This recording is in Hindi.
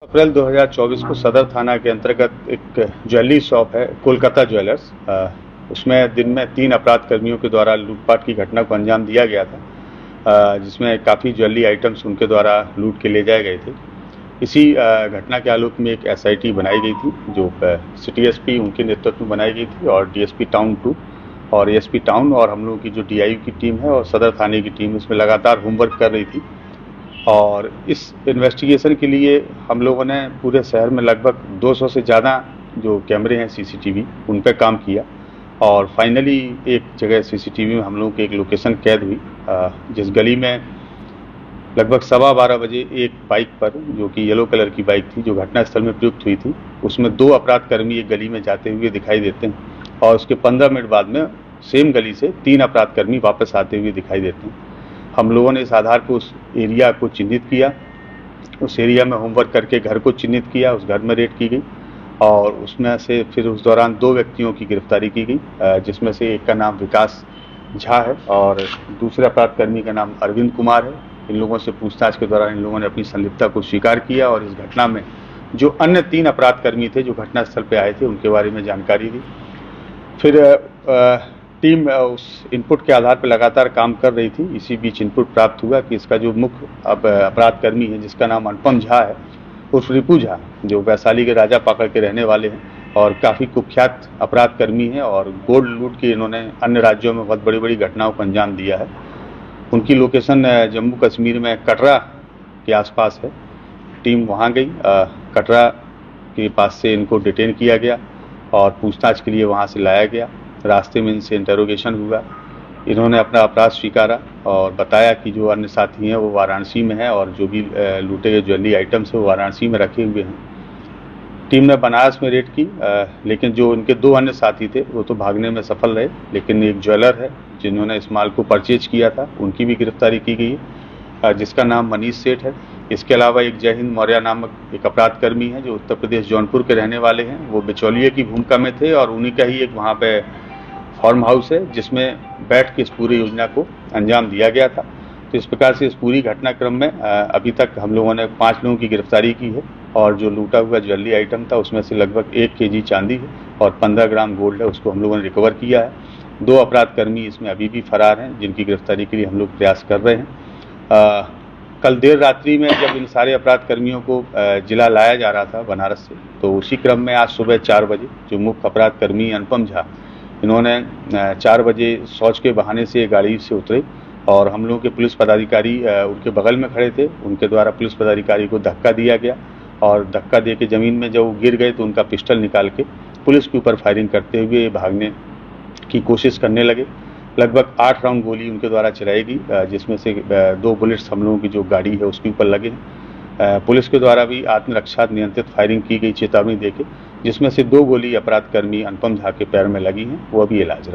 अप्रैल 2024 को सदर थाना के अंतर्गत एक ज्वेलरी शॉप है कोलकाता ज्वेलर्स। उसमें दिन में 3 अपराध कर्मियों के द्वारा लूटपाट की घटना को अंजाम दिया गया था, जिसमें काफ़ी ज्वेलरी आइटम्स उनके द्वारा लूट के ले जाए गए थे। इसी घटना के आलोक में एक SIT बनाई गई थी, जो सिटी SP उनके नेतृत्व में बनाई गई थी, और DSP टाउन 2 और ASP टाउन और हम लोगों की जो DIU की टीम है और सदर थाने की टीम इसमें लगातार होमवर्क कर रही थी। और इस इन्वेस्टिगेशन के लिए हम लोगों ने पूरे शहर में लगभग 200 से ज़्यादा जो कैमरे हैं CCTV उन पर काम किया, और फाइनली एक जगह CCTV में हम लोगों की एक लोकेशन कैद हुई, जिस गली में लगभग 12:15 बजे एक बाइक पर, जो कि येलो कलर की बाइक थी, जो घटनास्थल में प्रयुक्त हुई थी, उसमें 2 अपराध कर्मी एक गली में जाते हुए दिखाई देते हैं, और उसके 15 मिनट बाद में सेम गली से 3 अपराध कर्मी वापस आते हुए दिखाई देते हैं। हम लोगों ने इस आधार पर उस एरिया को चिन्हित किया, उस एरिया में होमवर्क करके घर को चिन्हित किया, उस घर में रेड की गई, और उसमें से फिर उस दौरान 2 व्यक्तियों की गिरफ्तारी की गई, जिसमें से एक का नाम विकास झा है और दूसरे अपराध कर्मी का नाम अरविंद कुमार है। इन लोगों से पूछताछ के दौरान इन लोगों ने अपनी संलिप्तता को स्वीकार किया, और इस घटना में जो अन्य 3 अपराध कर्मी थे जो घटनास्थल पर आए थे उनके बारे में जानकारी दी। फिर टीम उस इनपुट के आधार पर लगातार काम कर रही थी। इसी बीच इनपुट प्राप्त हुआ कि इसका जो मुख्य अपराध कर्मी है, जिसका नाम अनुपम झा है उर्फ रिपू झा, जो वैशाली के राजा पाकड़ के रहने वाले हैं और काफ़ी कुख्यात अपराध कर्मी हैं, और गोल्ड लूट के इन्होंने अन्य राज्यों में बहुत बड़ी बड़ी घटनाओं को अंजाम दिया है। उनकी लोकेशन जम्मू कश्मीर में कटरा के आसपास है। टीम वहाँ गई, कटरा के पास से इनको डिटेन किया गया और पूछताछ के लिए वहाँ से लाया गया। रास्ते में इनसे इंटरोगेशन हुआ, इन्होंने अपना अपराध स्वीकारा और बताया कि जो अन्य साथी हैं वो वाराणसी में है, और जो भी लूटे गए ज्वेलरी आइटम्स है वो वाराणसी में रखे हुए हैं। टीम ने बनारस में रेड की, लेकिन जो इनके 2 अन्य साथी थे वो तो भागने में सफल रहे, लेकिन एक ज्वेलर है जिन्होंने इस माल को परचेज किया था, उनकी भी गिरफ्तारी की गई है, जिसका नाम मनीष सेठ है। इसके अलावा एक जय हिंद मौर्य नामक एक अपराध कर्मी है जो उत्तर प्रदेश जौनपुर के रहने वाले हैं। वो बिचौलिए की भूमिका में थे, और उन्हीं का ही एक वहाँ पे फार्म हाउस है जिसमें बैठ के इस पूरी योजना को अंजाम दिया गया था। तो इस प्रकार से इस पूरी घटनाक्रम में अभी तक हम लोगों ने 5 लोगों की गिरफ्तारी की है, और जो लूटा हुआ ज्वेलरी आइटम था उसमें से लगभग 1 kg चांदी है और 15 ग्राम गोल्ड है, उसको हम लोगों ने रिकवर किया है। 2 अपराध कर्मी इसमें अभी भी फरार हैं, जिनकी गिरफ्तारी के लिए हम लोग प्रयास कर रहे हैं। कल देर रात्रि में जब इन सारे अपराध कर्मियों को जिला लाया जा रहा था बनारस से, तो उसी क्रम में आज सुबह 4 बजे जो मुख्य अपराध कर्मी अनुपम झा, इन्होंने 4 बजे शौच के बहाने से गाड़ी से उतरे, और हम लोगों के पुलिस पदाधिकारी उनके बगल में खड़े थे, उनके द्वारा पुलिस पदाधिकारी को धक्का दिया गया, और धक्का दे के ज़मीन में जब वो गिर गए तो उनका पिस्टल निकाल के पुलिस के ऊपर फायरिंग करते हुए भागने की कोशिश करने लगे। लगभग 8 राउंड गोली उनके द्वारा चलाई गई, जिसमें से 2 बुलेट्स हम लोगों की जो गाड़ी है उसके ऊपर लगे। पुलिस के द्वारा भी आत्मरक्षा नियंत्रित फायरिंग की गई चेतावनी देके, जिसमें से 2 गोली अपराध कर्मी अनुपम झा के पैर में लगी हैं, वो अभी इलाजरत।